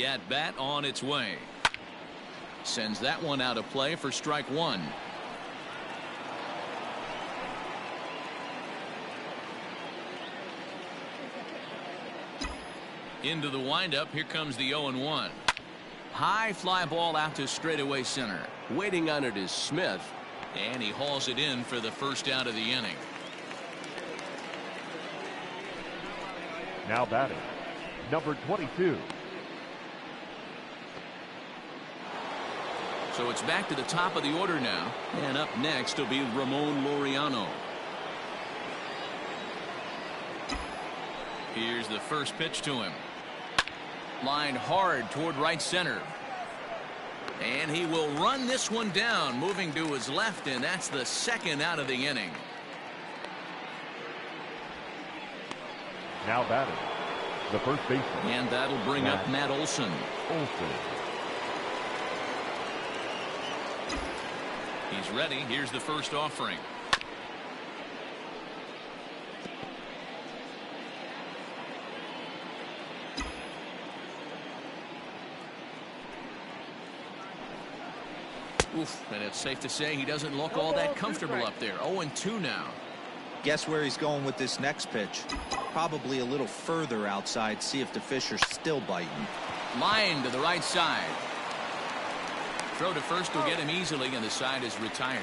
at-bat on its way. Sends that one out of play for strike one. Into the windup. Here comes the 0-1. High fly ball out to straightaway center. Waiting on it is Smith. And he hauls it in for the first out of the inning. Now batting, number 22. So it's back to the top of the order now. And up next will be Ramon Laureano. Here's the first pitch to him. Lined hard toward right center. And he will run this one down, moving to his left, and that's the second out of the inning. Now batting, the first baseman. And that'll bring up Matt Olson. He's ready. Here's the first offering. Oof, and it's safe to say he doesn't look all that comfortable up there. 0-2 now. Guess where he's going with this next pitch? Probably a little further outside. See if the fish are still biting. Line to the right side. Throw to first will get him easily, and the side is retired.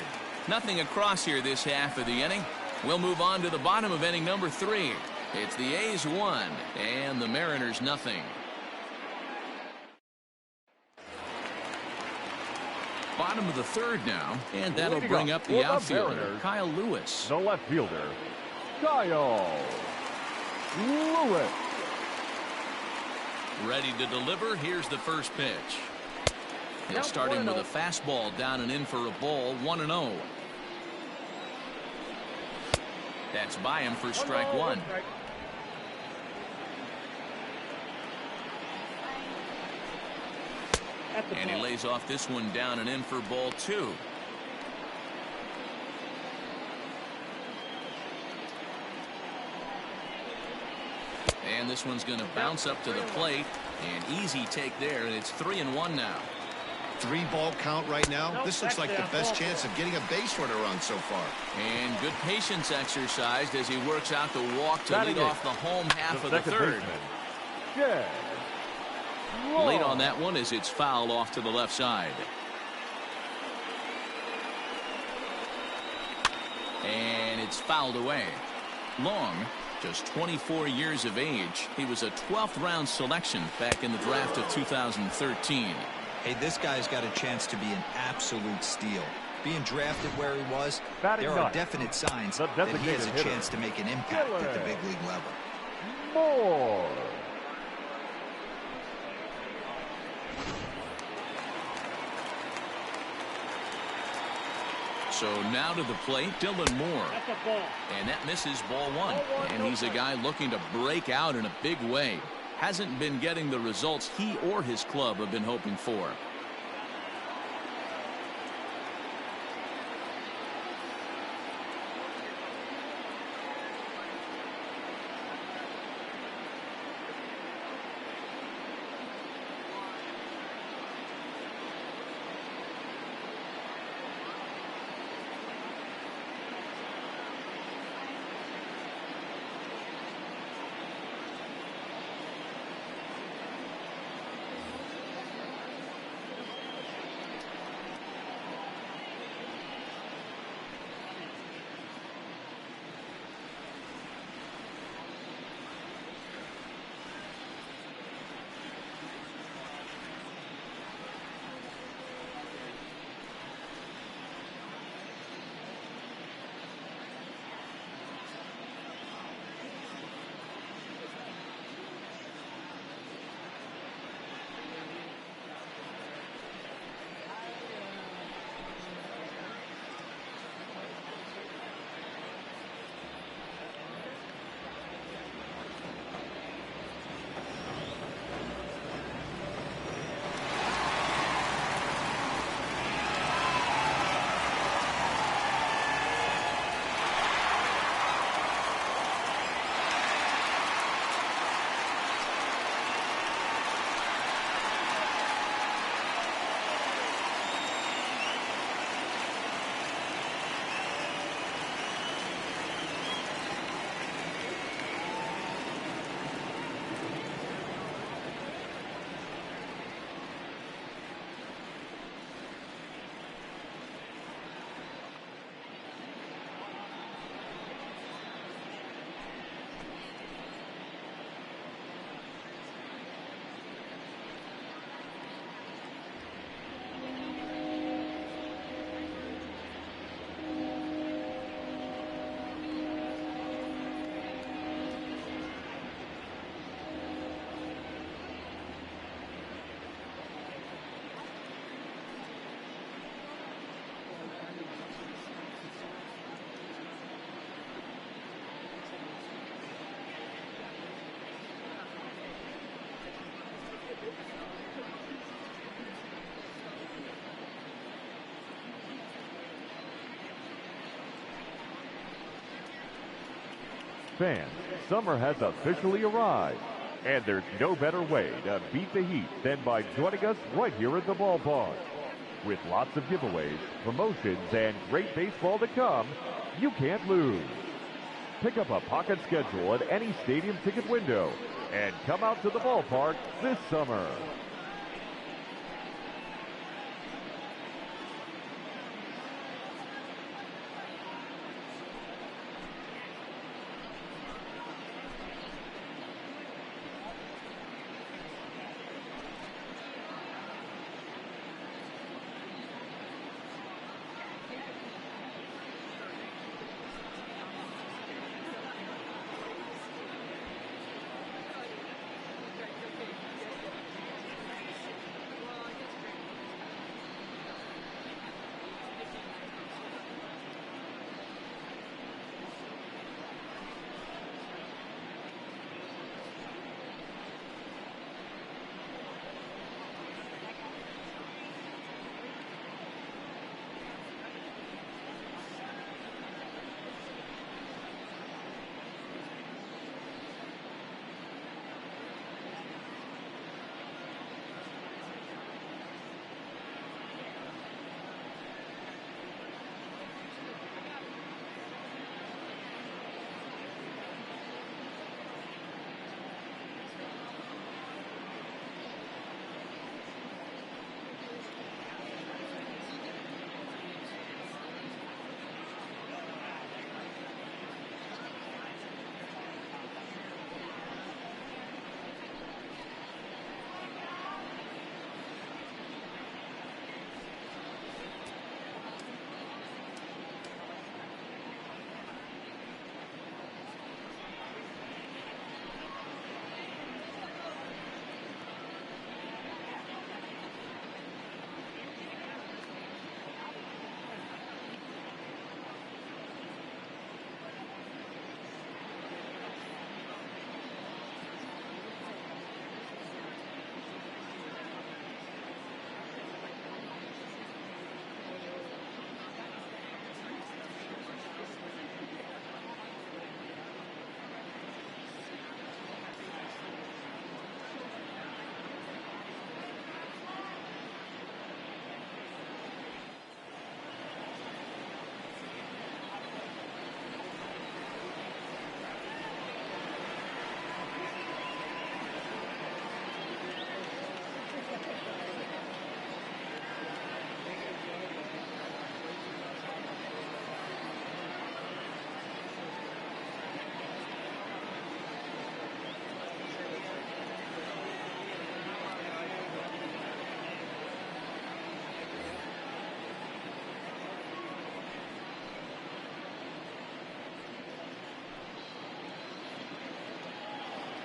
Nothing across here this half of the inning. We'll move on to the bottom of inning number 3. It's the A's 1 and the Mariners nothing. Bottom of the third now, and that'll bring up the outfielder, Kyle Lewis. The left fielder, Kyle Lewis. Ready to deliver. Here's the first pitch. He'll start in with a fastball down and in for a ball. 1-0. That's by him for strike one. And he lays off this one down and in for ball 2. And this one's going to bounce up to the plate. An easy take there, and it's 3-1 now. 3-ball count right now. This looks like the best chance of getting a base runner run so far. And good patience exercised as he works out the walk to lead off the home half of the third. Late on that one as it's fouled off to the left side. And it's fouled away. Long, just 24 years of age. He was a 12th round selection back in the draft of 2013. Hey, this guy's got a chance to be an absolute steal. Being drafted where he was, there are definite signs that he has a chance to make an impact at the big league level. More. So now to the plate, Dylan Moore. And that misses ball 1. And he's a guy looking to break out in a big way. Hasn't been getting the results he or his club have been hoping for. Fans, summer has officially arrived, and there's no better way to beat the heat than by joining us right here at the ballpark. With lots of giveaways, promotions, and great baseball to come, you can't lose. Pick up a pocket schedule at any stadium ticket window and come out to the ballpark this summer.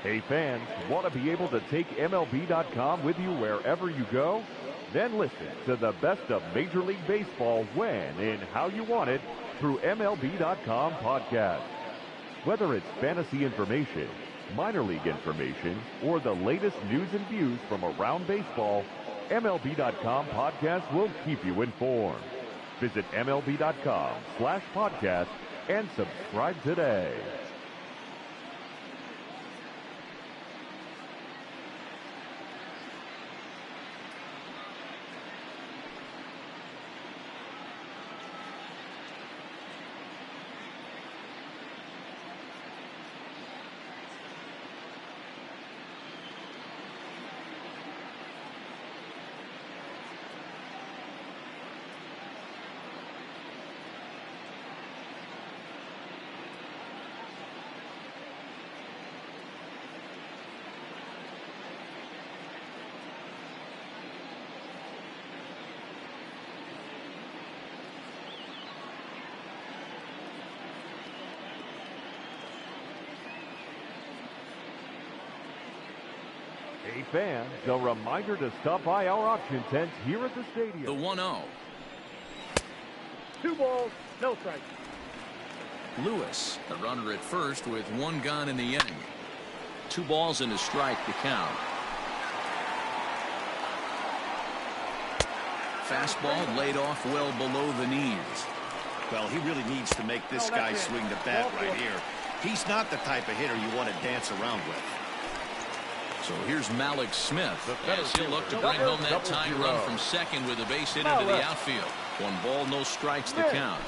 Hey fans, want to be able to take MLB.com with you wherever you go? Then listen to the best of Major League Baseball when and how you want it through MLB.com podcast. Whether it's fantasy information, minor league information, or the latest news and views from around baseball, MLB.com podcast will keep you informed. Visit MLB.com/podcast and subscribe today. Hey fans, a reminder to stop by our auction tent here at the stadium. The 1-0. 2 balls, no strikes. Lewis, a runner at first with 1 gone in the inning. 2 balls and a strike to count. Fastball laid off well below the knees. Well, he really needs to make this guy swing the bat right here. He's not the type of hitter you want to dance around with. So here's Malik Smith as he'll look to bring home that tying run from second with a base hit into the outfield. 1 ball, no strikes to count.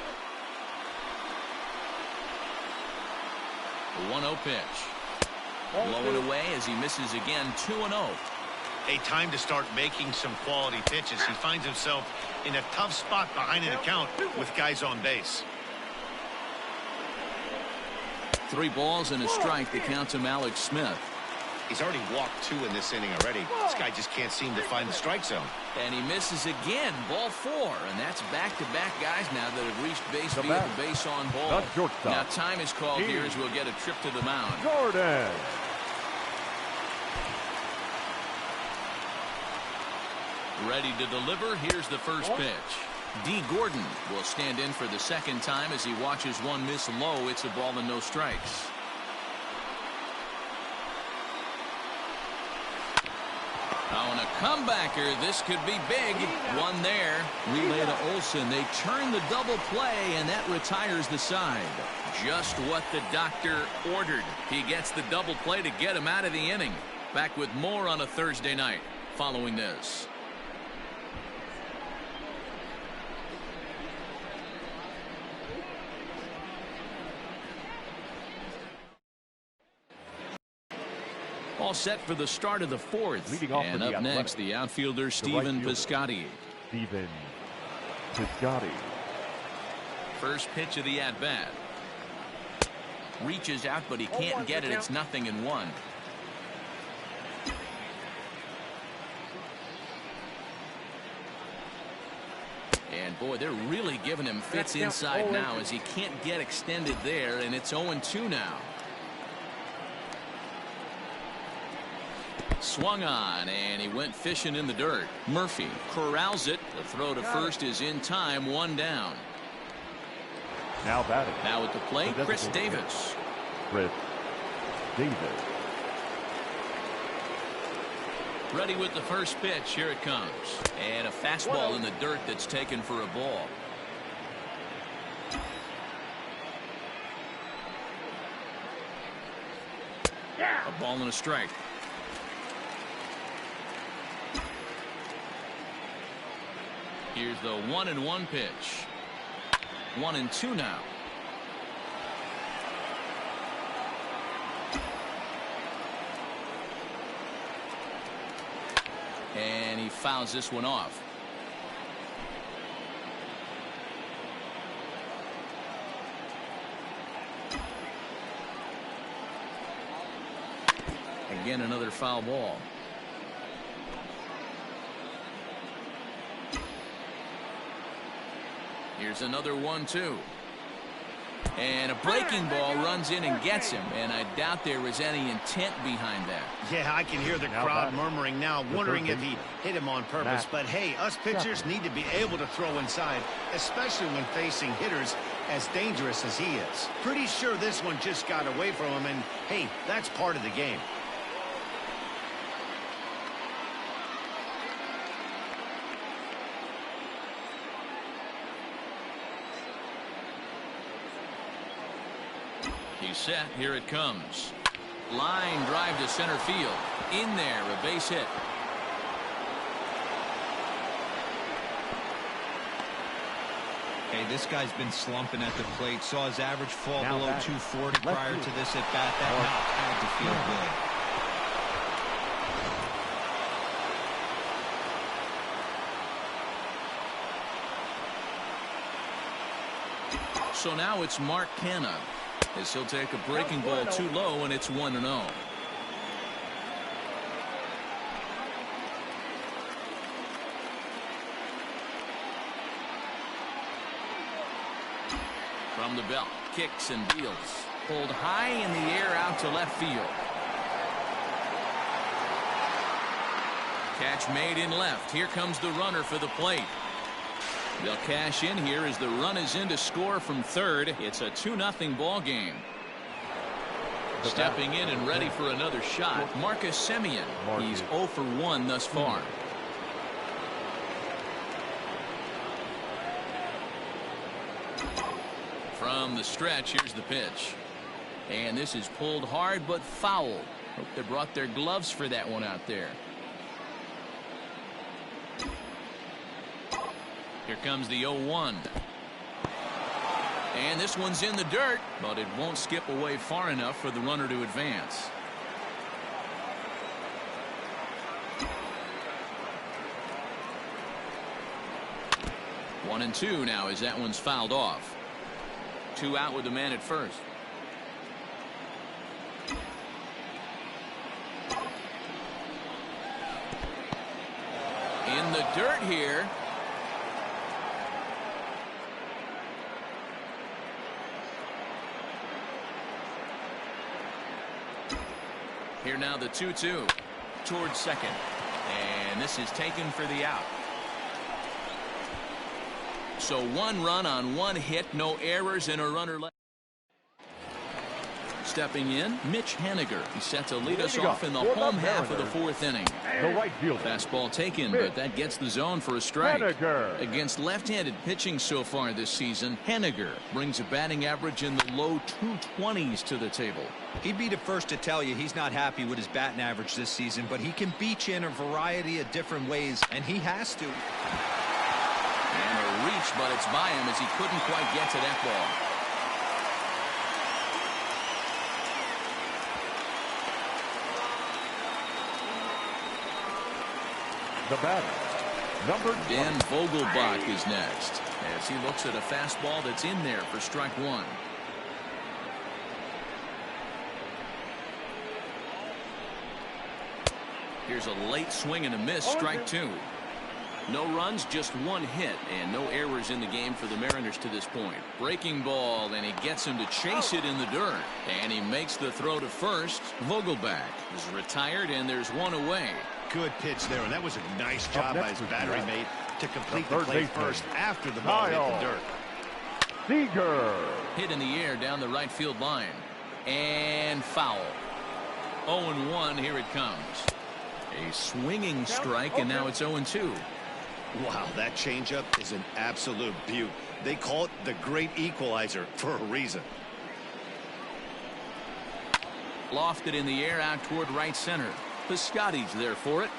The 1-0 pitch. Blowing away as he misses again. 2-0. A time to start making some quality pitches. He finds himself in a tough spot behind an account with guys on base. 3 balls and a strike to count to Malik Smith. He's already walked 2 in this inning already. This guy just can't seem to find the strike zone. And he misses again. Ball 4. And that's back-to-back guys now that have reached base via the base on ball. Now time is called here as we'll get a trip to the mound. Jordan. Ready to deliver. Here's the first pitch. D. Gordon will stand in for the second time as he watches one miss low. It's a ball and no strikes. Oh, and a comebacker. This could be big. One there. Relay to Olsen. They turn the double play, and that retires the side. Just what the doctor ordered. He gets the double play to get him out of the inning. Back with more on a Thursday night following this. All set for the start of the 4th. And up next, the outfielder Stephen Piscotty. Stephen Piscotty. First pitch of the at-bat. Reaches out, but he can't get it. It's 0-1. And boy, they're really giving him fits inside now as he can't get extended there, and it's 0-2 now. Swung on, and he went fishing in the dirt. Murphy corrals it. The throw to first is in time. 1 down. Now batting. Now at the plate, Chris Davis. Chris Davis. Ready with the first pitch. Here it comes. And a fastball in the dirt that's taken for a ball. A ball and a strike. Here's the 1-1 pitch. 1-2 now. And he fouls this one off. Again, another foul ball. Here's another 1-2. And a breaking ball runs in and gets him. And I doubt there was any intent behind that. Yeah, I can hear the crowd murmuring now, wondering if he hit him on purpose. But hey, us pitchers need to be able to throw inside, especially when facing hitters as dangerous as he is. Pretty sure this one just got away from him, and hey, that's part of the game. He's set. Here it comes. Line drive to center field. In there, a base hit. Hey, this guy's been slumping at the plate. Saw his average fall below 240 prior to this at bat. That knock had to feel good. So now it's Mark Canha as he'll take a breaking ball too low, and it's 1-0. From the belt, kicks and deals. Pulled high in the air out to left field. Catch made in left. Here comes the runner for the plate. They'll cash in here as the run is in to score from third. It's a 2-0 ball game. Stepping in and ready for another shot, Marcus Semien. He's 0 for 1 thus far. From the stretch, here's the pitch. And this is pulled hard but foul. Hope they brought their gloves for that one out there. Here comes the 0-1. And this one's in the dirt, but it won't skip away far enough for the runner to advance. One and two now as that one's fouled off. 2 out with the man at first. In the dirt here. Here now the 2-2 towards second. And this is taken for the out. So 1 run on 1 hit, no errors, and a runner left. Stepping in, Mitch Haniger. He's set to lead us off in the home half of the 4th inning. The right field. Fastball taken, but that gets the zone for a strike. Haniger. Against left-handed pitching so far this season, Haniger brings a batting average in the low 220s to the table. He'd be the first to tell you he's not happy with his batting average this season, but he can beat you in a variety of different ways, and he has to. And a reach, but it's by him as he couldn't quite get to that ball. The batter, number Dan Vogelbach is next as he looks at a fastball that's in there for strike 1. Here's a late swing and a miss, strike 2. No runs, just 1 hit, and no errors in the game for the Mariners to this point. Breaking ball, and he gets him to chase it in the dirt. And he makes the throw to first. Vogelbach is retired, and there's 1 away. Good pitch there, and that was a nice job by his battery mate to complete the play first after the ball hit the dirt. Seager. Hit in the air down the right field line. And foul. 0-1, here it comes. A swinging strike, and now it's 0-2. Wow, that changeup is an absolute beaut. They call it the great equalizer for a reason. Lofted in the air out toward right center. Piscotty's there for it.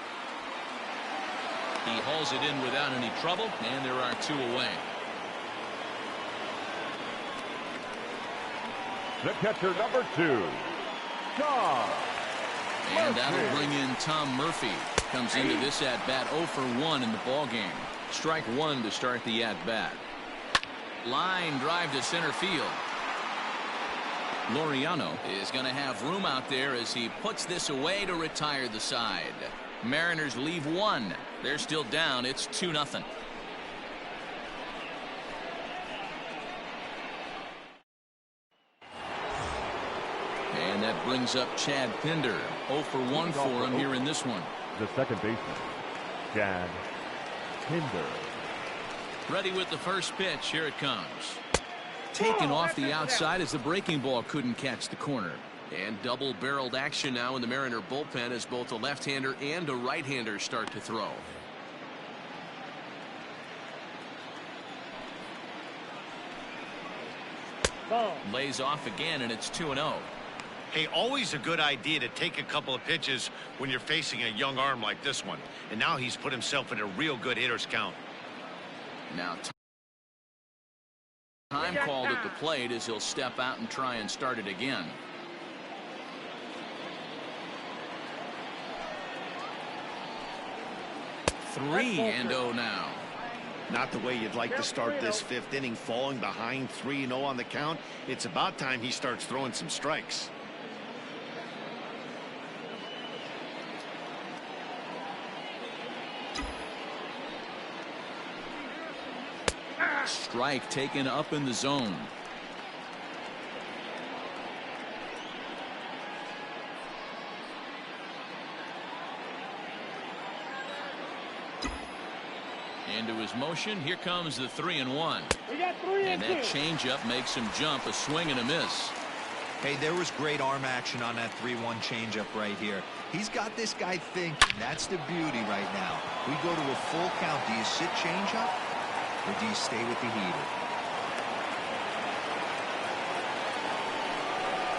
He hauls it in without any trouble, and there are 2 away. The catcher, number 2, Tom. And that'll bring in Tom Murphy. Comes into this at-bat 0 for 1 in the ballgame. Strike 1 to start the at-bat. Line drive to center field. Laureano is going to have room out there as he puts this away to retire the side. Mariners leave 1. They're still down. It's 2-0. And that brings up Chad Pinder. 0 for 1 for him here in this one. The second baseman, Chad Pinder. Ready with the first pitch. Here it comes. Taken off the outside as the breaking ball couldn't catch the corner. And double-barreled action now in the Mariner bullpen as both a left-hander and a right-hander start to throw. Lays off again, and it's 2-0. Hey, always a good idea to take a couple of pitches when you're facing a young arm like this one. And now he's put himself in a real good hitter's count. Now time called at the plate as he'll step out and try and start it again. Three and 0 now. Not the way you'd like to start this 5th inning, falling behind 3-0 on the count. It's about time he starts throwing some strikes. Strike taken up in the zone. Into his motion. Here comes the 3-1. And that changeup makes him jump. A swing and a miss. Hey, there was great arm action on that 3-1 changeup right here. He's got this guy thinking. That's the beauty right now. We go to a full count. Do you sit changeup or do you stay with the heater?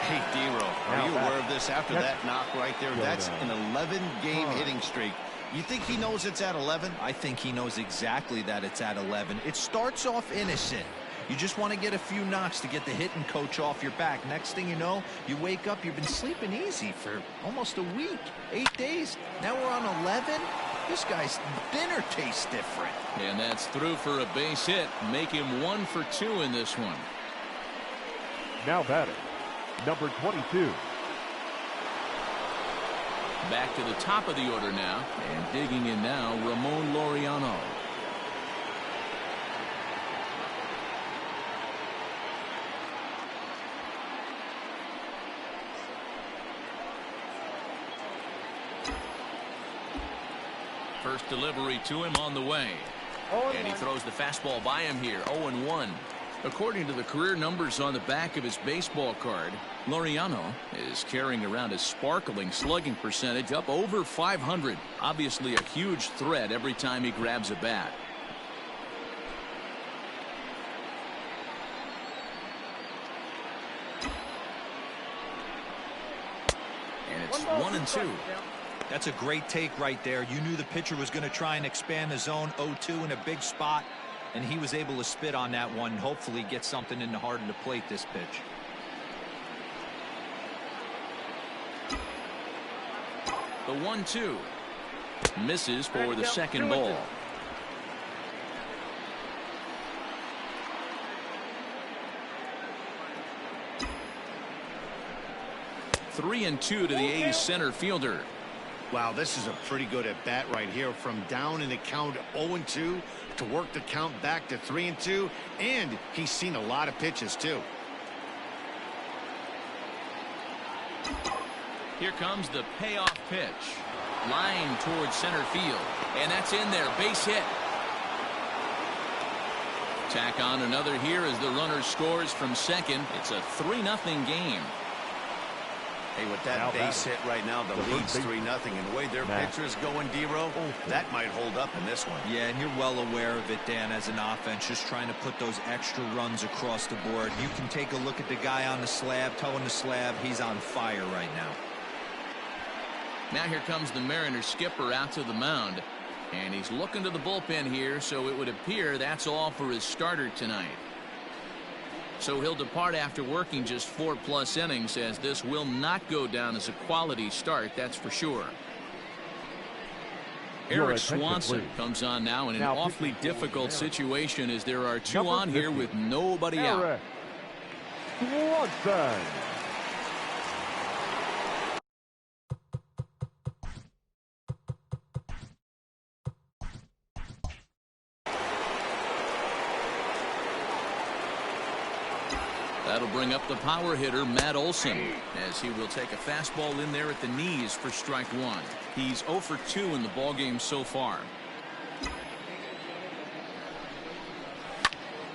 Hey, D-Row, are you aware of this after that knock right there? That's an 11-game hitting streak. You think he knows it's at 11? I think he knows exactly that it's at 11. It starts off innocent. You just want to get a few knocks to get the hitting coach off your back. Next thing you know, you wake up, you've been sleeping easy for almost a week, 8 days. Now we're on 11. This guy's dinner tastes different. And that's through for a base hit. Make him 1 for 2 in this one. Now batting, number 22. Back to the top of the order now. And digging in now, Ramon Laureano. First delivery to him on the way. And he throws the fastball by him here. 0-1. According to the career numbers on the back of his baseball card, Laureano is carrying around a sparkling slugging percentage up over 500. Obviously a huge threat every time he grabs a bat. And it's 1-2. That's a great take right there. You knew the pitcher was going to try and expand the zone. 0-2 in a big spot, and he was able to spit on that one. Hopefully get something in the heart of the plate this pitch. The 1-2 misses for the second ball. Three and 2 to the A's center fielder. Wow, this is a pretty good at bat right here. From down in the count 0-2 to work the count back to 3-2, and he's seen a lot of pitches too. Here comes the payoff pitch. Line towards center field, and that's in there. Base hit. Tack on another here as the runner scores from second. It's a 3-0 game. Hey, with that base hit right now, the lead's 3-0, and the way their pitcher is going, D-Row, that might hold up in this one. Yeah, and you're well aware of it, Dan, as an offense, just trying to put those extra runs across the board. You can take a look at the guy on the slab, toeing the slab. He's on fire right now. Now here comes the Mariners skipper out to the mound, and he's looking to the bullpen here, so it would appear that's all for his starter tonight. So he'll depart after working just 4+ innings, as this will not go down as a quality start, that's for sure. Eric Swanson comes on now in an awfully difficult situation, as there are 2 on here with nobody out. Swanson. That'll bring up the power hitter, Matt Olson, as he will take a fastball in there at the knees for strike 1. He's 0 for 2 in the ballgame so far.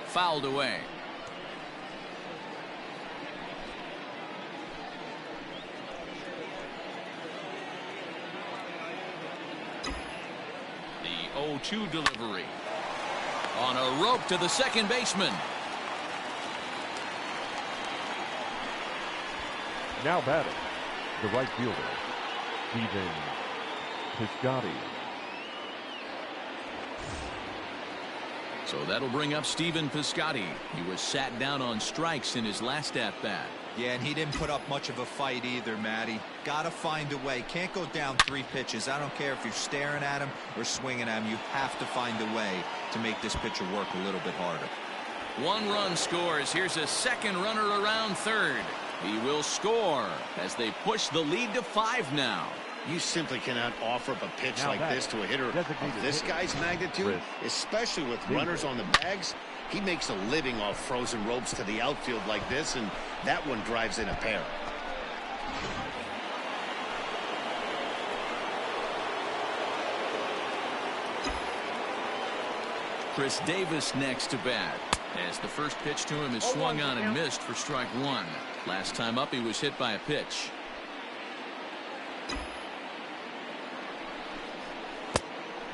Fouled away. The 0-2 delivery. On a rope to the second baseman. Now batting, the right fielder, Stephen Piscotty. So that'll bring up Stephen Piscotty. He was sat down on strikes in his last at-bat. Yeah, and he didn't put up much of a fight either, Matty. Got to find a way. Can't go down 3 pitches. I don't care if you're staring at him or swinging at him. You have to find a way to make this pitcher work a little bit harder. 1 run scores. Here's a second runner around third. He will score as they push the lead to 5 now. You simply cannot offer up a pitch like this to a hitter of this guy's magnitude, especially with runners on the bags. He makes a living off frozen ropes to the outfield like this, and that one drives in a pair. Chris Davis next to bat, as the first pitch to him is swung on and missed for strike 1. Last time up, he was hit by a pitch.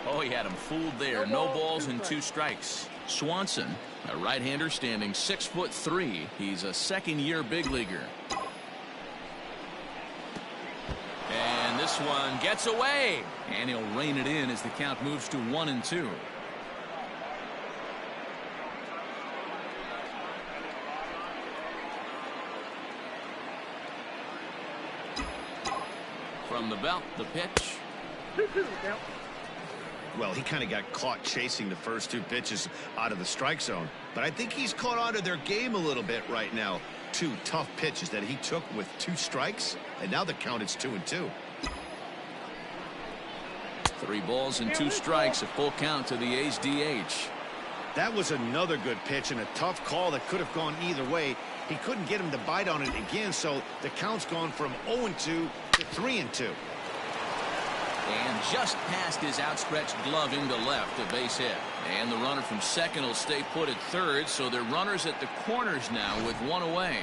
Oh, he had him fooled there. No balls and 2 strikes. Swanson, a right-hander standing 6'3". He's a second-year big leaguer. This one gets away, and he'll rein it in as the count moves to 1-2. From the belt, the pitch. Well, he kind of got caught chasing the first two pitches out of the strike zone. But I think he's caught on to their game a little bit right now. Two tough pitches that he took with 2 strikes, and now the count is 2-2. 3 balls and 2 strikes, a full count to the A's DH. That was another good pitch and a tough call that could have gone either way. He couldn't get him to bite on it again, so the count's gone from 0-2 to 3-2. And just past his outstretched glove into left, a base hit. And the runner from second will stay put at third, so they're runners at the corners now with 1 away.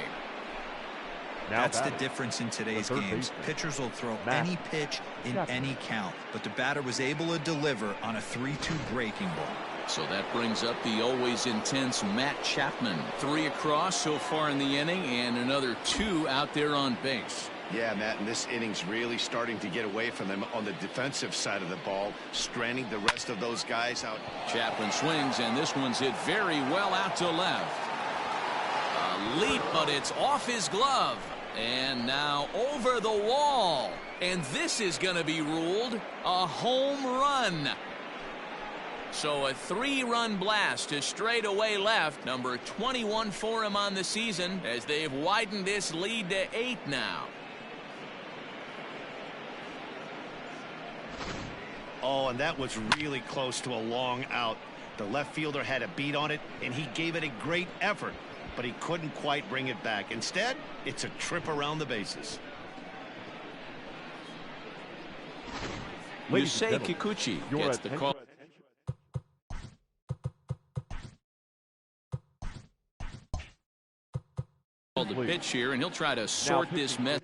That's the difference in today's games. Pitchers will throw any pitch in any count, but the batter was able to deliver on a 3-2 breaking ball. So that brings up the always intense Matt Chapman. 3 across so far in the inning, and another 2 out there on base. Yeah, Matt, and this inning's really starting to get away from them on the defensive side of the ball, stranding the rest of those guys out. Chapman swings, and this one's hit very well out to left. A leap, but it's off his glove. And now over the wall. And this is going to be ruled a home run. So a 3-run blast to straightaway left. Number 21 for him on the season as they've widened this lead to 8 now. Oh, and that was really close to a long out. The left fielder had a beat on it, and he gave it a great effort, but he couldn't quite bring it back. Instead, it's a trip around the bases. Yusei Kikuchi gets the call. The pitch here, and he'll try to sort this mess.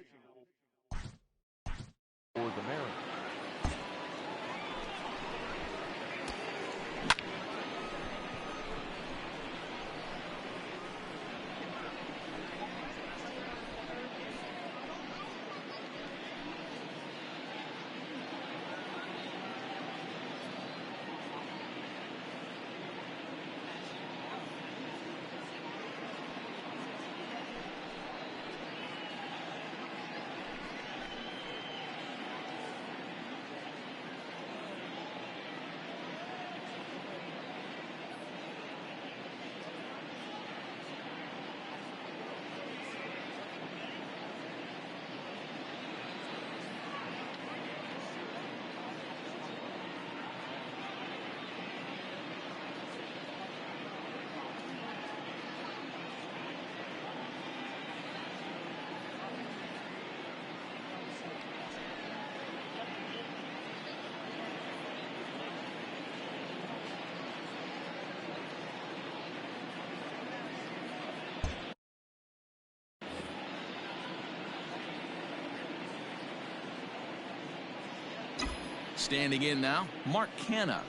Standing in now, Mark Canha.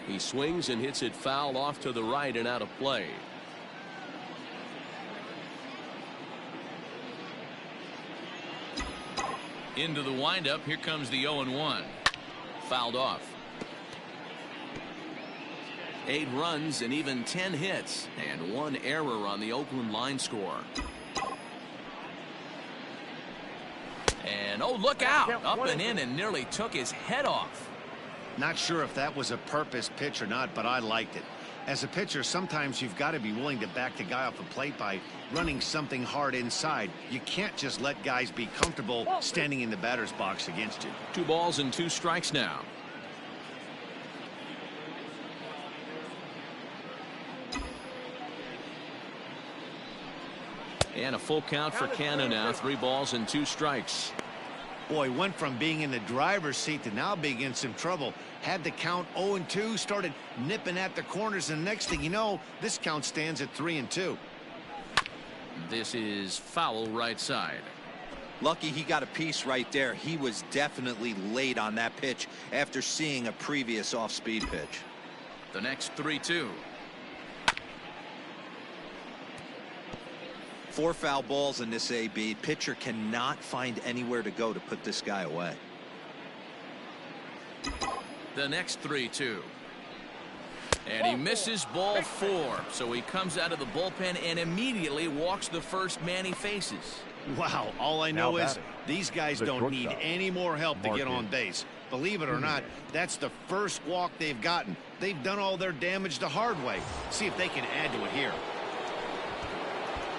He swings and hits it foul off to the right and out of play. Into the windup. Here comes the 0-1. Fouled off. 8 runs and even 10 hits and 1 error on the Oakland line score. And oh, look out, up and in, and nearly took his head off. Not sure if that was a purpose pitch or not, but I liked it. As a pitcher, sometimes you've got to be willing to back the guy off the plate by running something hard inside. You can't just let guys be comfortable standing in the batter's box against you. 2 balls and 2 strikes now. And a full count for Canha now. 3 balls and 2 strikes. Boy, went from being in the driver's seat to now being in some trouble. Had the count 0-2, started nipping at the corners, and the next thing you know, this count stands at 3-2. This is foul right side. Lucky he got a piece right there. He was definitely late on that pitch after seeing a previous off-speed pitch. The next 3-2. 4 foul balls in this AB. Pitcher cannot find anywhere to go to put this guy away. The next 3-2. And he misses ball 4. So he comes out of the bullpen and immediately walks the first man he faces. Wow, all I know is these guys don't need any more help to get on base. Believe it or not, that's the first walk they've gotten. They've done all their damage the hard way. See if they can add to it here.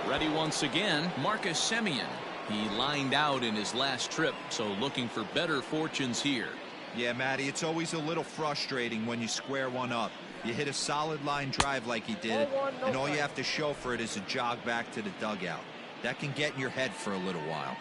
Ready once again, Marcus Semien. He lined out in his last trip, so looking for better fortunes here. Yeah, Matty, it's always a little frustrating when you square one up. You hit a solid line drive like he did, and all you have to show for it is a jog back to the dugout. That can get in your head for a little while.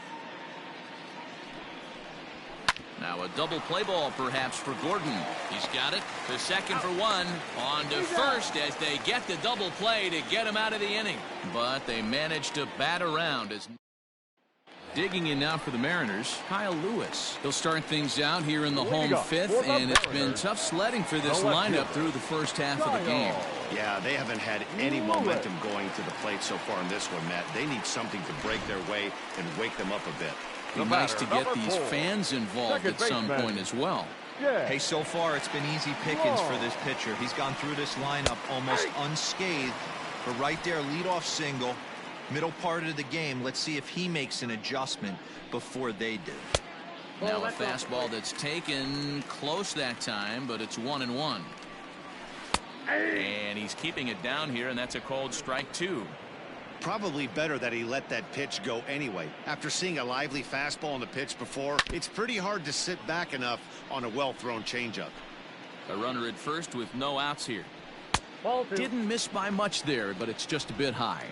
Now a double play ball perhaps for Gordon. He's got it. The second for one. On to first as they get the double play to get him out of the inning. But they managed to bat around. As digging in now for the Mariners, Kyle Lewis. He'll start things out here in the home fifth, and it's been tough sledding for this lineup through the first half of the game. Yeah, they haven't had any momentum going to the plate so far in this one, Matt. They need something to break their way and wake them up a bit. Be nice to get these fans involved at some point as well. Hey, so far it's been easy pickings for this pitcher. He's gone through this lineup almost unscathed. But right there, leadoff single, middle part of the game. Let's see if he makes an adjustment before they do. Now a fastball that's taken close that time, but it's 1-1. And he's keeping it down here, and that's a called strike 2. Probably better that he let that pitch go anyway. After seeing a lively fastball on the pitch before, it's pretty hard to sit back enough on a well-thrown changeup. A runner at first with no outs here. Didn't miss by much there, but it's just a bit high.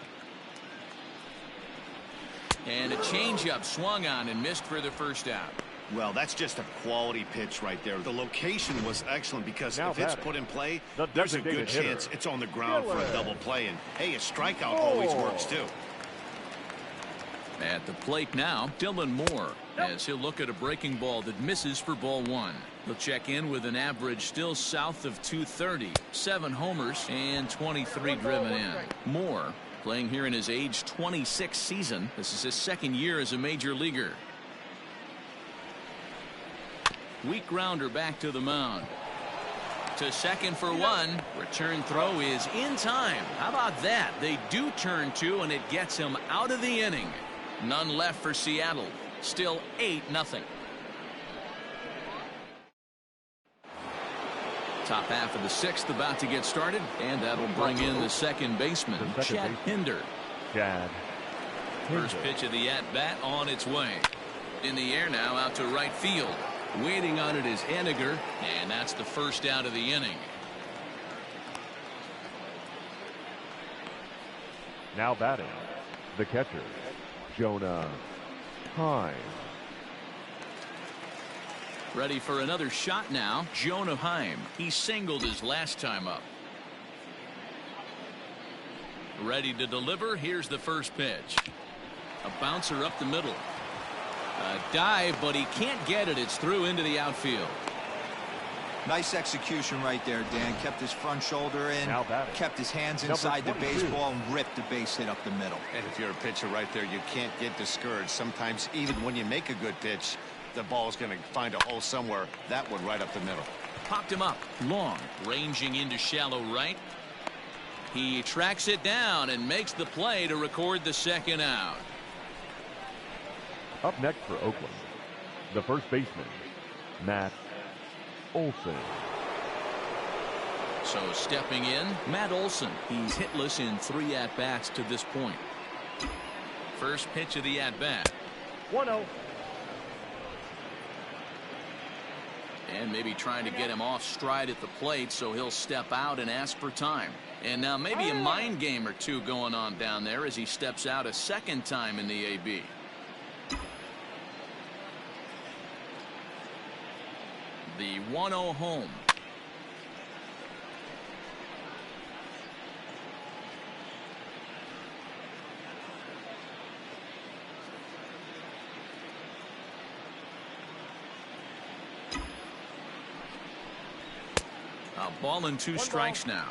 And a changeup swung on and missed for the first out. Well, that's just a quality pitch right there. The location was excellent because if it's put in play, there's a good chance it's on the ground for a double play. And, hey, a strikeout always works, too. At the plate now, Dylan Moore, as he'll look at a breaking ball that misses for ball 1. He'll check in with an average still south of 230, 7 homers, and 23 driven in. Moore playing here in his age 26 season. This is his second year as a major leaguer. Weak grounder back to the mound. To second for 1. Return throw is in time. How about that? They do turn 2, and it gets him out of the inning. None left for Seattle. Still 8-0. Top half of the 6th about to get started, and that'll bring in the second baseman, Chad Pinder. First pitch of the at-bat on its way. In the air now out to right field. Waiting on it is Henniger, and that's the first out of the inning. Now batting, the catcher, Jonah Heim. Ready for another shot now, Jonah Heim. He singled his last time up. Ready to deliver. Here's the first pitch. A bouncer up the middle. A dive, but he can't get it. It's through into the outfield. Nice execution right there, Dan. Kept his front shoulder in, kept his hands inside the baseball, and ripped the base hit up the middle. And if you're a pitcher right there, you can't get discouraged. Sometimes even when you make a good pitch, the ball's going to find a hole somewhere. That one right up the middle. Popped him up long, ranging into shallow right. He tracks it down and makes the play to record the second out. Up next for Oakland, the first baseman, Matt Olson. So stepping in, Matt Olson. He's hitless in 3 at-bats to this point. First pitch of the at-bat. 1-0. And maybe trying to get him off stride at the plate, so he'll step out and ask for time. And now maybe a mind game or two going on down there as he steps out a second time in the AB. The 1-0 home. A Ball and 2 strikes now.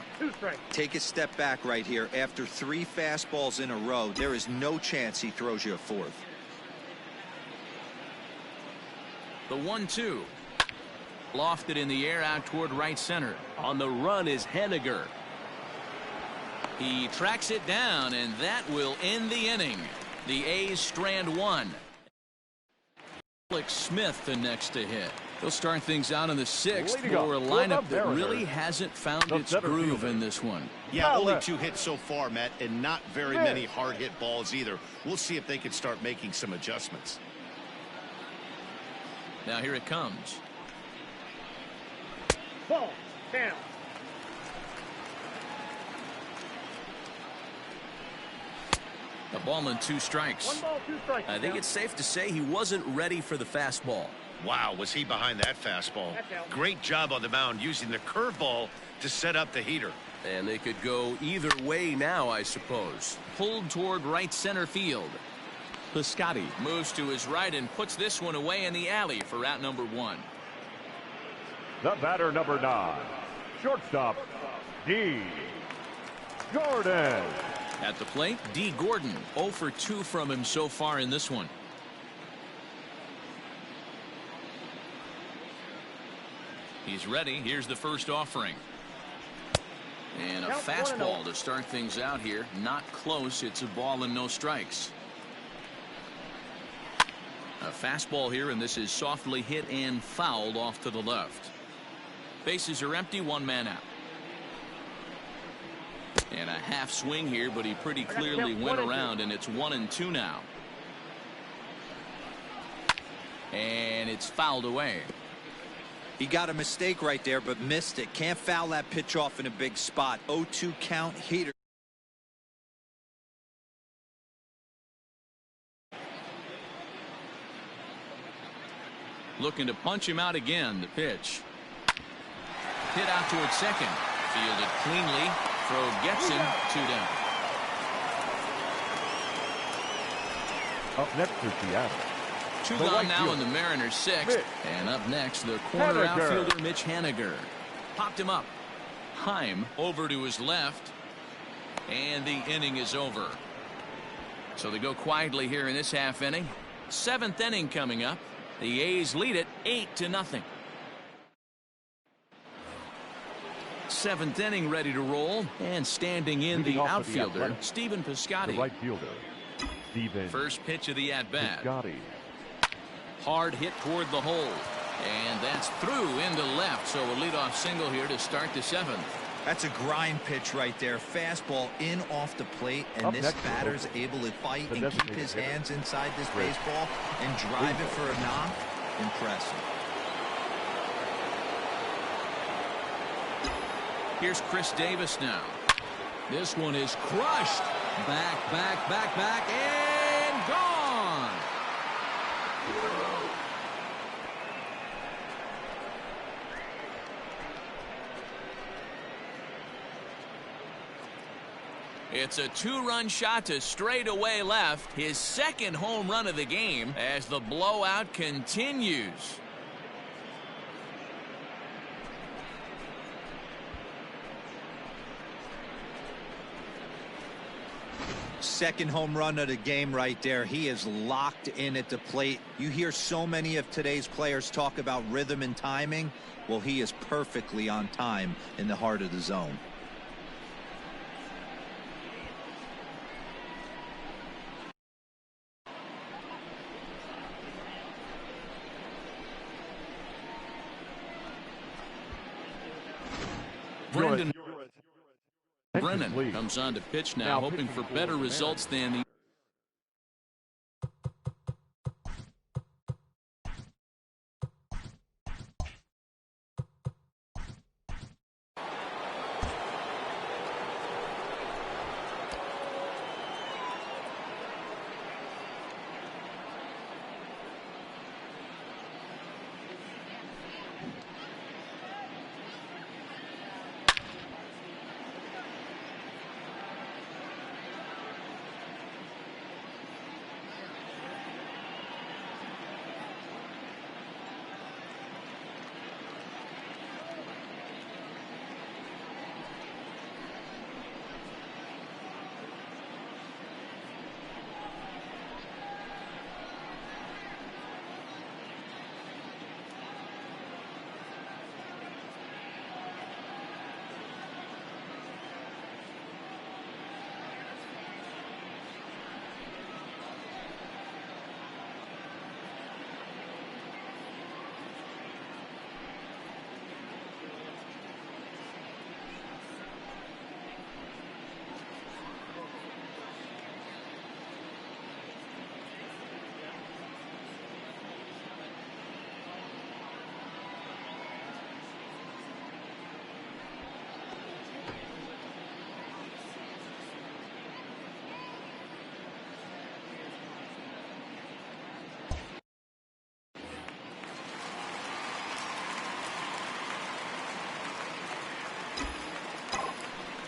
Take a step back right here. After 3 fastballs in a row, there is no chance he throws you a 4th. The 1-2. Lofted in the air out toward right center. On the run is Henniger. He tracks it down, and that will end the inning. The A's strand 1. Alex Smith the next to hit. They'll start things out in the 6th for a lineup that really hasn't found its groove in this one. Yeah, only 2 hits so far, Matt, and not very many hard hit balls either. We'll see if they can start making some adjustments. Now here it comes. Ball down. A ball and 2 strikes. 1 ball, 2 strikes. I think it's safe to say he wasn't ready for the fastball. Wow, was he behind that fastball? Great job on the mound using the curveball to set up the heater. And they could go either way now, I suppose. Pulled toward right center field. Piscotty moves to his right and puts this one away in the alley for out number 1. The batter, number 9, shortstop, D. Gordon. At the plate, D. Gordon. 0 for 2 from him so far in this one. He's ready. Here's the first offering. And a fastball to start things out here. Not close. It's a ball and no strikes. A fastball here, and this is softly hit and fouled off to the left. Bases are empty. 1 man out. And a half swing here, but he pretty clearly went around, and it's 1-2 now. And it's fouled away. He got a mistake right there, but missed it. Can't foul that pitch off in a big spot. 0-2 count, heater. Looking to punch him out again. The pitch. Hit out towards second. Fielded cleanly. Throw gets him. 2 down. Up next for Seattle. 2 gone now in the Mariners' 6th. And up next, the corner outfielder Mitch Haniger. Popped him up. Heim over to his left. And the inning is over. So they go quietly here in this half inning. 7th inning coming up. The A's lead it 8-0. 7th inning ready to roll. And standing in the outfielder, Stephen Piscotty. The right fielder, Stephen. First pitch of the at-bat. Piscotty. Hard hit toward the hole. And that's through into left. So a leadoff single here to start the 7th. That's a grind pitch right there. Fastball in off the plate, and this batter's able to fight and keep his hands inside this baseball and drive it for a knock. Impressive. Here's Chris Davis now. This one is crushed. Back, and gone. It's a 2-run shot to straightaway left. His 2nd home run of the game as the blowout continues. Second home run of the game right there. He is locked in at the plate. You hear so many of today's players talk about rhythm and timing. Well, he is perfectly on time in the heart of the zone. Brennan comes on to pitch now, hoping for better results than the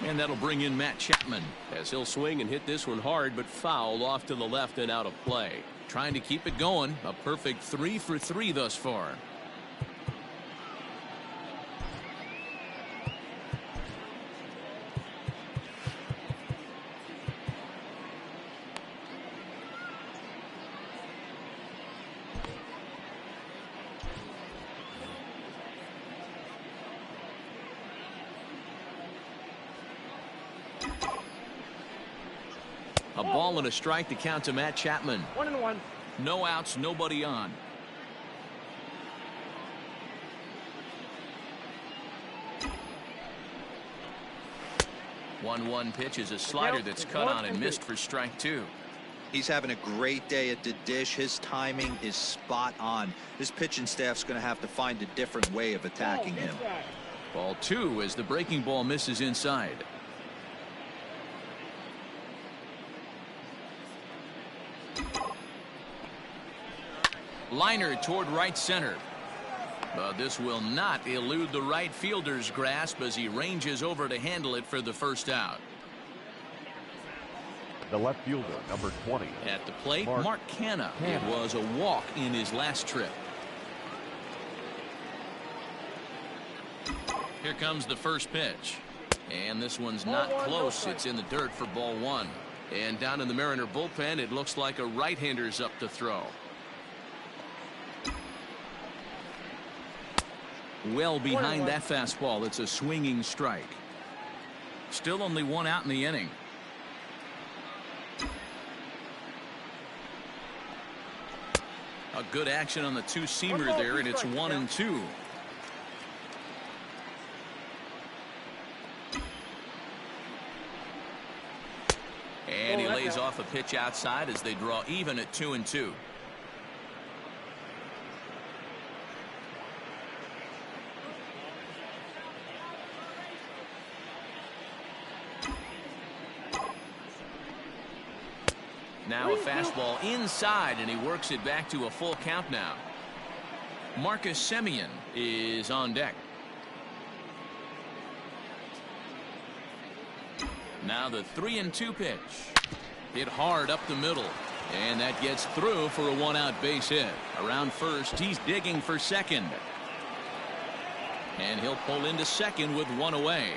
And that'll bring in Matt Chapman. As he'll swing and hit this one hard, but fouled off to the left and out of play. Trying to keep it going. A perfect 3 for 3 thus far. A ball and a strike to count to Matt Chapman. 1-1. No outs, nobody on. One pitch is a slider that's cut on and missed for strike 2. He's having a great day at the dish. His timing is spot on. His pitching staff's going to have to find a different way of attacking him. Ball 2 as the breaking ball misses inside. Liner toward right center. But this will not elude the right fielder's grasp as he ranges over to handle it for the first out. The left fielder, number 20. At the plate, Mark Canha. It was a walk in his last trip. Here comes the first pitch. And this one's not close. It's in the dirt for ball 1. And down in the Mariner bullpen, it looks like a right-hander's up to throw. Well behind that fastball. It's a swinging strike. Still only 1 out in the inning. A good action on the two-seamer there, and it's 1-2. And he lays off a pitch outside as they draw even at 2-2. Now a fastball inside, and he works it back to a full count now. Marcus Semien is on deck. Now the 3-2 pitch. Hit hard up the middle. And that gets through for a 1-out base hit. Around first, he's digging for second. And he'll pull into second with 1 away.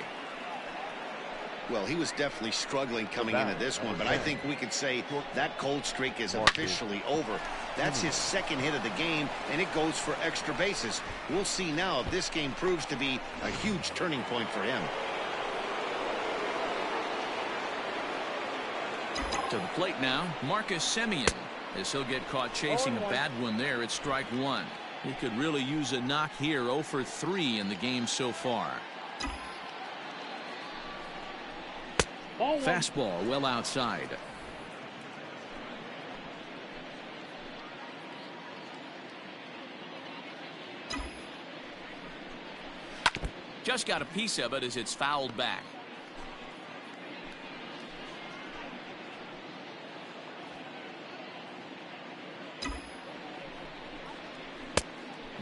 Well, he was definitely struggling coming into this one, but I think we could say that cold streak is officially over. That's his second hit of the game, and it goes for extra bases. We'll see now if this game proves to be a huge turning point for him. To the plate now, Marcus Semien, as he'll get caught chasing a bad one there at strike 1. He could really use a knock here. 0 for 3 in the game so far. Fastball well outside. Just got a piece of it as it's fouled back.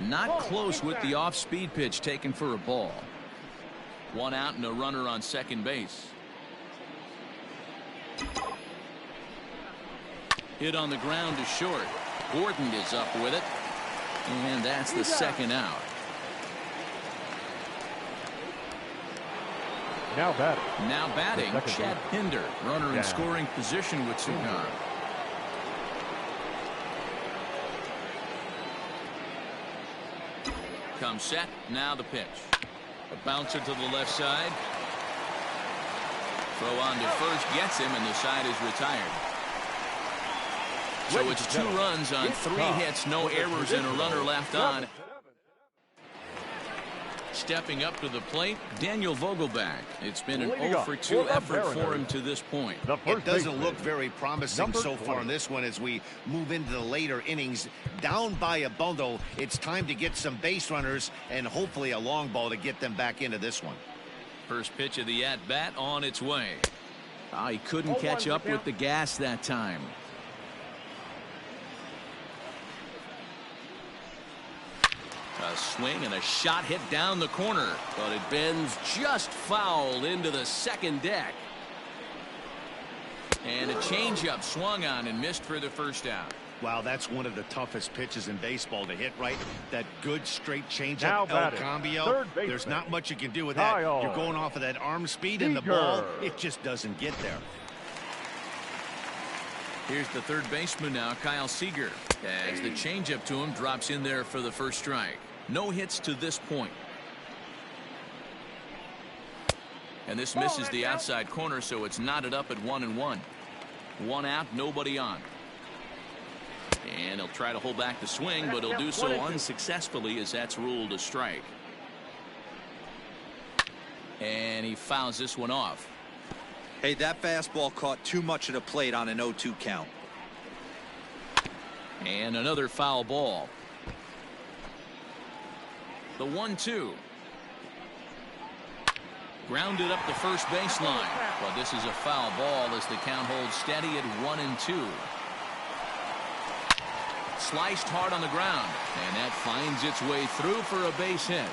Not close with the off-speed pitch taken for a ball. 1 out and a runner on second base. Hit on the ground to short. Gordon is up with it. And that's the second out. Now batting. Chad Pinder. Runner in scoring position with Cigar. Comes set. Now the pitch. A bouncer to the left side. Throw on to first gets him, and the side is retired. So it's 2 runs on 3 hits, no errors, and a runner left on. Stepping up to the plate, Daniel Vogelbach. It's been an 0 for 2 effort for him to this point. It doesn't look very promising so far in this one as we move into the later innings. Down by a bundle, it's time to get some base runners and hopefully a long ball to get them back into this one. First pitch of the at-bat on its way. He couldn't catch up with the gas that time. A swing and a shot hit down the corner. But it bends just foul into the second deck. And a changeup swung on and missed for the first out. Wow, that's one of the toughest pitches in baseball to hit right. That good straight Now changeup, El batting, Cambio. third baseman, There's not much you can do with Kyle that. You're going off of that arm speed and the ball, it just doesn't get there. Here's the third baseman now, Kyle Seager, as the changeup to him drops in there for the first strike. No hits to this point. And this misses the outside corner, so it's knotted up at 1-1. One out, nobody on. And he'll try to hold back the swing, but he'll do so unsuccessfully as that's ruled a strike. And he fouls this one off. Hey, that fastball caught too much of the plate on an 0-2 count. And another foul ball. The 1-2. Grounded up the first baseline. But this is a foul ball as the count holds steady at 1-2. Sliced hard on the ground, and that finds its way through for a base hit.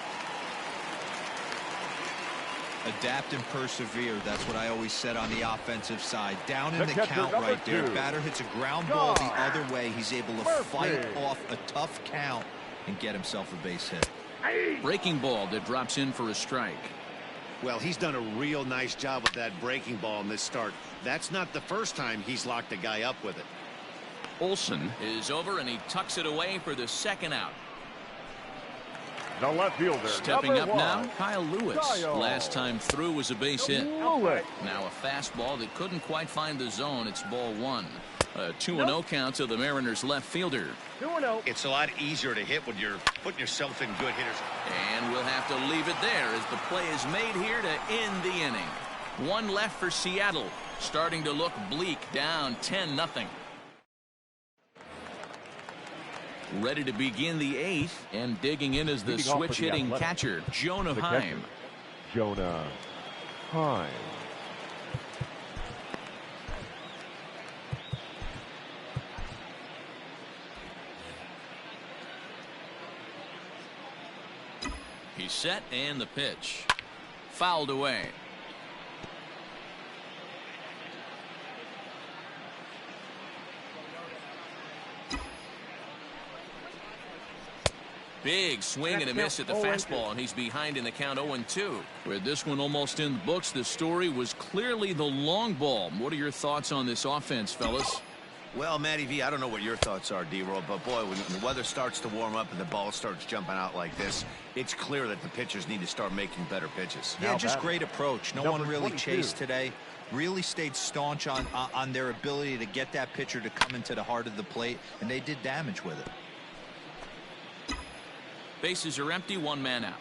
Adapt and persevere. That's what I always said on the offensive side. Down in the count right there. Batter hits a ground ball the other way. He's able to fight off a tough count and get himself a base hit. Breaking ball that drops in for a strike. Well, he's done a real nice job with that breaking ball in this start. That's not the first time he's locked a guy up with it. Olsen is over, and he tucks it away for the second out. The left fielder, stepping up #1, now, Kyle Lewis. Kyle. Last time through was a base hit. Lewis. Now a fastball that couldn't quite find the zone. It's ball one. A 2-0 count to the Mariners left fielder. 2-0. It's a lot easier to hit when you're putting yourself in good hitters. And we'll have to leave it there as the play is made here to end the inning. One left for Seattle. Starting to look bleak, down 10-0. Ready to begin the eighth, and digging in is the switch hitting catcher, Jonah Heim. Jonah Heim. He's set, and the pitch. Fouled away. Big swing and a miss at the fastball, and he's behind in the count 0-2. With this one almost in the books, the story was clearly the long ball. What are your thoughts on this offense, fellas? Well, Matty V, I don't know what your thoughts are, D-Roll, but boy, when the weather starts to warm up and the ball starts jumping out like this, it's clear that the pitchers need to start making better pitches. Yeah, just great approach. No one really chased today. Really stayed staunch on their ability to get that pitcher to come into the heart of the plate, and they did damage with it. Bases are empty, one man out.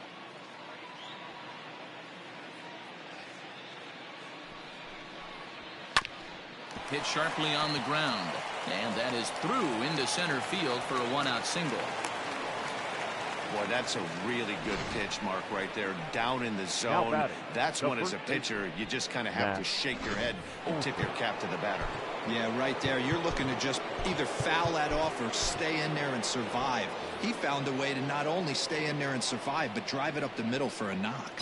Hit sharply on the ground, and that is through into center field for a one-out single. Boy, that's a really good pitch, Mark, right there, down in the zone. That's when, as a pitcher, you just kind of have to shake your head and tip your cap to the batter. Yeah, right there. You're looking to just either foul that off or stay in there and survive. He found a way to not only stay in there and survive, but drive it up the middle for a knock.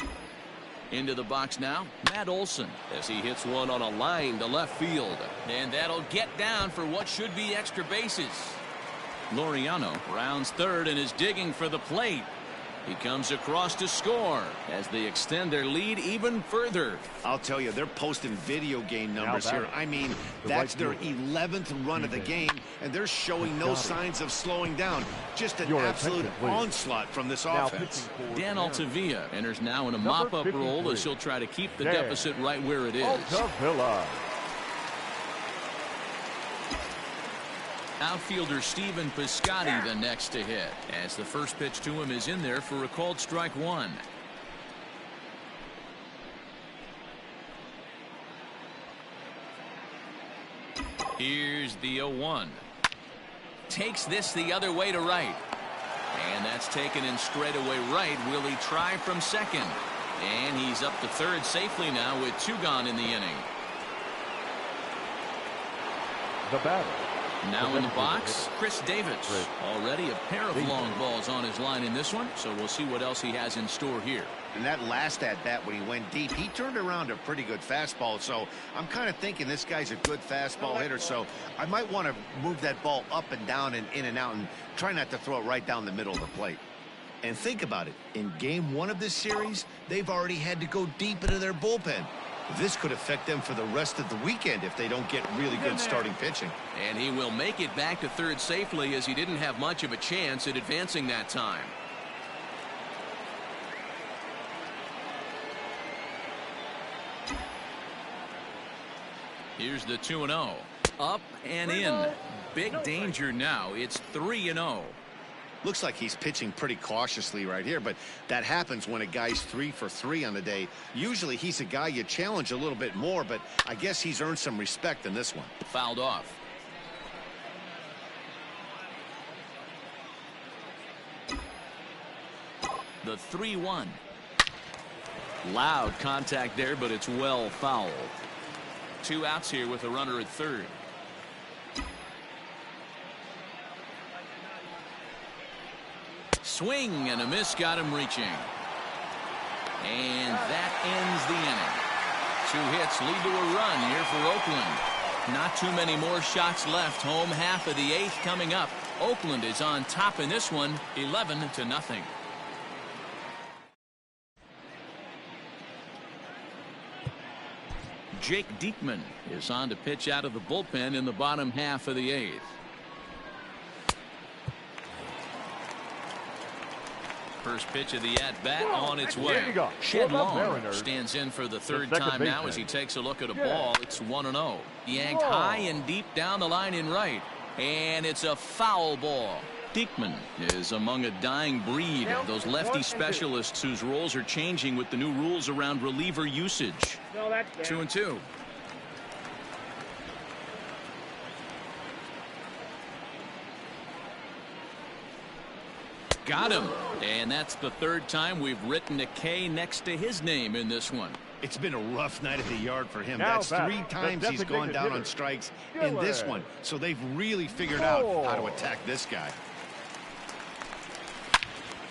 Into the box now, Matt Olson, as he hits one on a line to left field. And that'll get down for what should be extra bases. Laureano rounds third and is digging for the plate. He comes across to score as they extend their lead even further. I'll tell you, they're posting video game numbers here. I mean, that's their 11th run of the game, and they're showing no signs of slowing down. Just an absolute onslaught from this offense. Dan Altavilla enters now in a mop-up role as he'll try to keep the deficit right where it is. Altavilla. Outfielder Steven Piscotty the next to hit, as the first pitch to him is in there for a called strike one. Here's the 0-1. Takes this the other way to right. And that's taken in straightaway right. Will he try from second? And he's up to third safely now with two gone in the inning. The batter, Now in the box, Chris Davis. Already a pair of long balls on his line in this one, so we'll see what else he has in store here. And that last at-bat when he went deep, he turned around a pretty good fastball. So I'm kind of thinking this guy's a good fastball hitter. So I might want to move that ball up and down and in and out and try not to throw it right down the middle of the plate. And think about it. In game 1 of this series, they've already had to go deep into their bullpen. This could affect them for the rest of the weekend if they don't get really good starting pitching. And he will make it back to third safely, as he didn't have much of a chance at advancing that time. Here's the 2-0. Up and in. Big danger now. It's 3-0. Looks like he's pitching pretty cautiously right here, but that happens when a guy's 3 for 3 on the day. Usually he's a guy you challenge a little bit more, but I guess he's earned some respect in this one. Fouled off. The 3-1. Loud contact there, but it's well fouled. 2 outs here with a runner at third. Swing and a miss, got him reaching. And that ends the inning. 2 hits lead to a run here for Oakland. Not too many more shots left. Home half of the 8th coming up. Oakland is on top in this one, 11-0. Jake Diekman is on to pitch out of the bullpen in the bottom half of the 8th. First pitch of the at-bat on its way. Shed Long stands in for the third time now as he takes a look at a ball. It's 1-0. Yanked high and deep down the line in right. And it's a foul ball. Diekman is among a dying breed of those lefty specialists whose roles are changing with the new rules around reliever usage. 2-2. Got him. And that's the third time we've written a K next to his name in this one. It's been a rough night at the yard for him. That's 3 times he's gone down on strikes in this one. So they've really figured out how to attack this guy.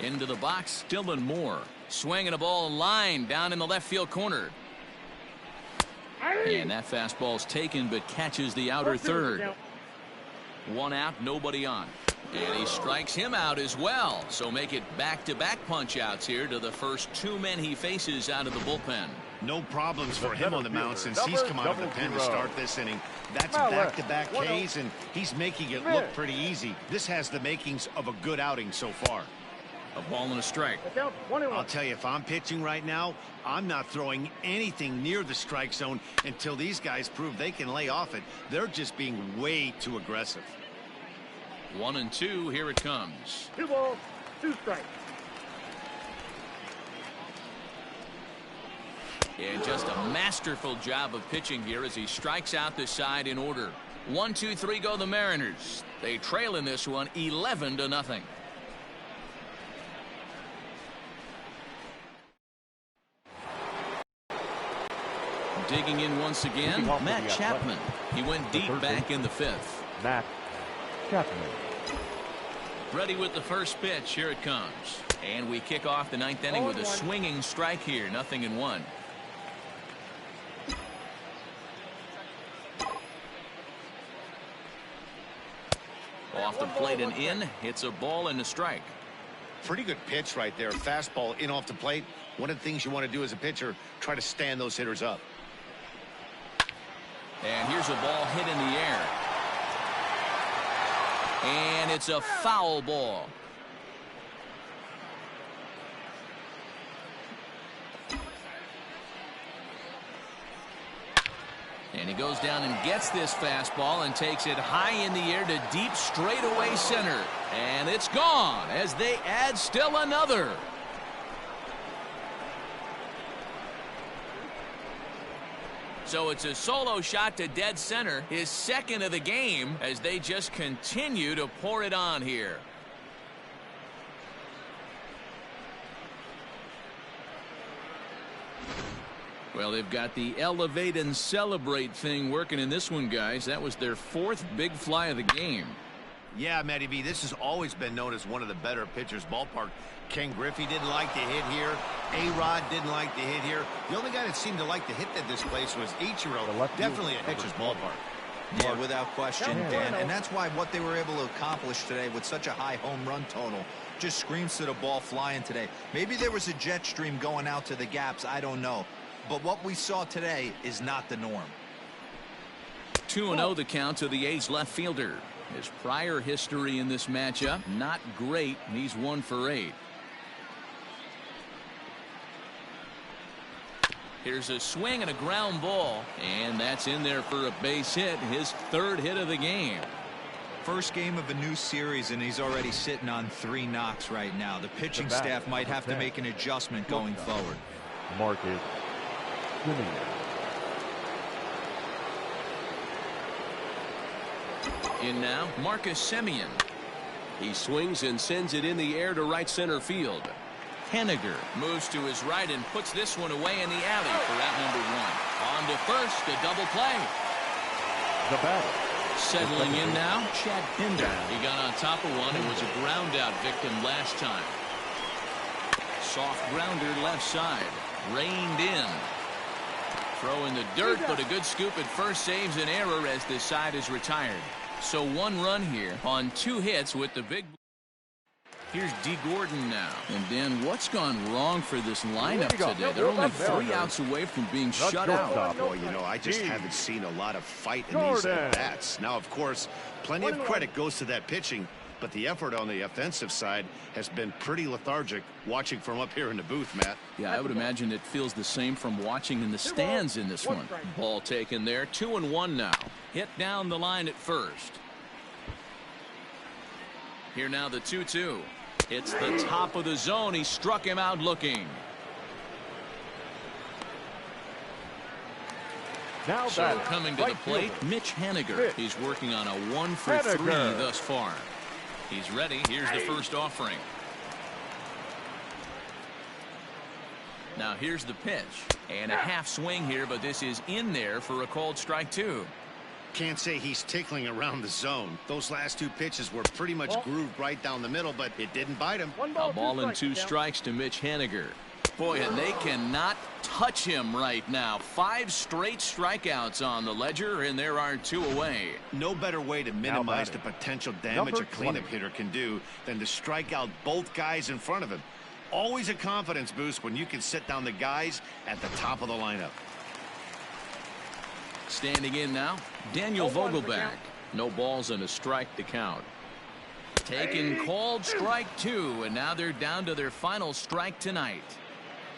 Into the box, Dylan Moore. Swinging a ball in line down in the left field corner. And that fastball's taken but catches the outer third. 1 out, nobody on. And he strikes him out as well. So make it back-to-back punch-outs here to the first 2 men he faces out of the bullpen. No problems for him on the mound since he's come out of the pen to start this inning. That's back-to-back Ks, and he's making it look pretty easy. This has the makings of a good outing so far. A ball and a strike. I'll tell you, if I'm pitching right now, I'm not throwing anything near the strike zone until these guys prove they can lay off it. They're just being way too aggressive. 1-2, here it comes. 2 balls, 2 strikes. And just a masterful job of pitching here as he strikes out the side in order. 1-2-3 go the Mariners. They trail in this one 11-0. Digging in once again, Matt Chapman. He went deep back in the 5th. Matt Chapman. Ready with the first pitch. Here it comes. And we kick off the 9th inning with a swinging strike here. 0-1. Off the plate and in. It's a ball and a strike. Pretty good pitch right there. Fastball in off the plate. One of the things you want to do as a pitcher, try to stand those hitters up. And here's a ball hit in the air. And it's a foul ball. And he goes down and gets this fastball and takes it high in the air to deep straightaway center. And it's gone as they add still another. So it's a solo shot to dead center, his second of the game, as they just continue to pour it on here. Well, they've got the elevate and celebrate thing working in this one, guys. That was their 4th big fly of the game. Yeah, Matty V, this has always been known as one of the better pitchers' ballpark. Ken Griffey didn't like to hit here. A-Rod didn't like to hit here. The only guy that seemed to like to hit at this place was Ichiro. Definitely a pitcher's ballpark. Yeah, without question, Dan. And that's why what they were able to accomplish today with such a high home run total just screams to the ball flying today. Maybe there was a jet stream going out to the gaps. I don't know. But what we saw today is not the norm. 2-0 the count to the A's left fielder. His prior history in this matchup, not great. He's 1 for 8. Here's a swing and a ground ball, and that's in there for a base hit, his 3rd hit of the game. First game of a new series, and he's already sitting on 3 knocks right now. The pitching staff might have to make an adjustment going forward. Marcus Semien. In now, Marcus Semien. He swings and sends it in the air to right center field. Henniger moves to his right and puts this one away in the alley for out number 1. On to first, a double play. The batter. Settling in now, Chad Pinder. He got on top of one and was a ground out victim last time. Soft grounder left side. Reined in. Throw in the dirt, but a good scoop at first saves an error as this side is retired. So 1 run here on 2 hits with the big. Here's D. Gordon now. And Dan, what's gone wrong for this lineup today? They're only 3 outs away from being shut out. Boy, you know, I just haven't seen a lot of fight in these at-bats. Now, of course, plenty of credit goes to that pitching, but the effort on the offensive side has been pretty lethargic watching from up here in the booth, Matt. Yeah, I would imagine it feels the same from watching in the stands in this one. Ball taken there. 2-1 now. Hit down the line at first. Here now the 2-2. It's the top of the zone. He struck him out looking. Now so coming to the plate, Mitch Henniger. He's working on a 1 for 3 thus far. He's ready. Here's the first offering. Now here's the pitch. And a half swing here, but this is in there for a called strike 2. Can't say he's tickling around the zone. Those last 2 pitches were pretty much grooved right down the middle, but it didn't bite him. A ball and 2 strikes to Mitch Henniger. Boy, and they cannot touch him right now. 5 straight strikeouts on the ledger, and there are 2 away. No better way to minimize the potential damage a cleanup hitter can do than to strike out both guys in front of him. Always a confidence boost when you can sit down the guys at the top of the lineup. Standing in now, Daniel Vogelback. No balls and a strike to count. Taken called strike 2, and now they're down to their final strike tonight.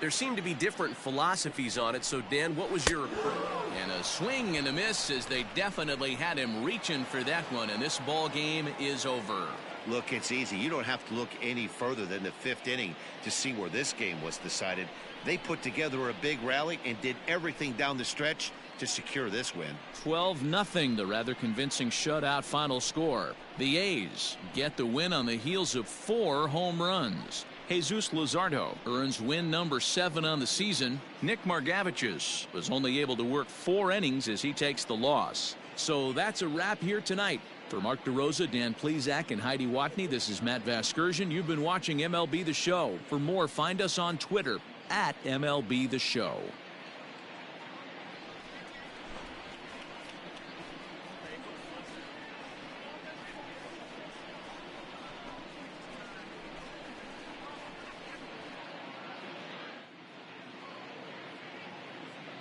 There seem to be different philosophies on it, so Dan, what was your approach? And a swing and a miss as they definitely had him reaching for that one, and this ball game is over. Look, it's easy. You don't have to look any further than the 5th inning to see where this game was decided. They put together a big rally and did everything down the stretch to secure this win. 12-0, the rather convincing shutout final score. The A's get the win on the heels of 4 home runs. Jesus Luzardo earns win number 7 on the season. Nick Margevicius was only able to work 4 innings as he takes the loss. So that's a wrap here tonight. For Mark DeRosa, Dan Plesac, and Heidi Watney, this is Matt Vasgersian. You've been watching MLB The Show. For more, find us on Twitter at MLB The Show.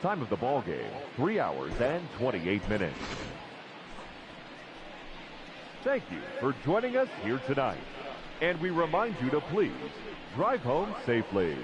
Time of the ball game, 3 hours and 28 minutes. Thank you for joining us here tonight. And we remind you to please drive home safely.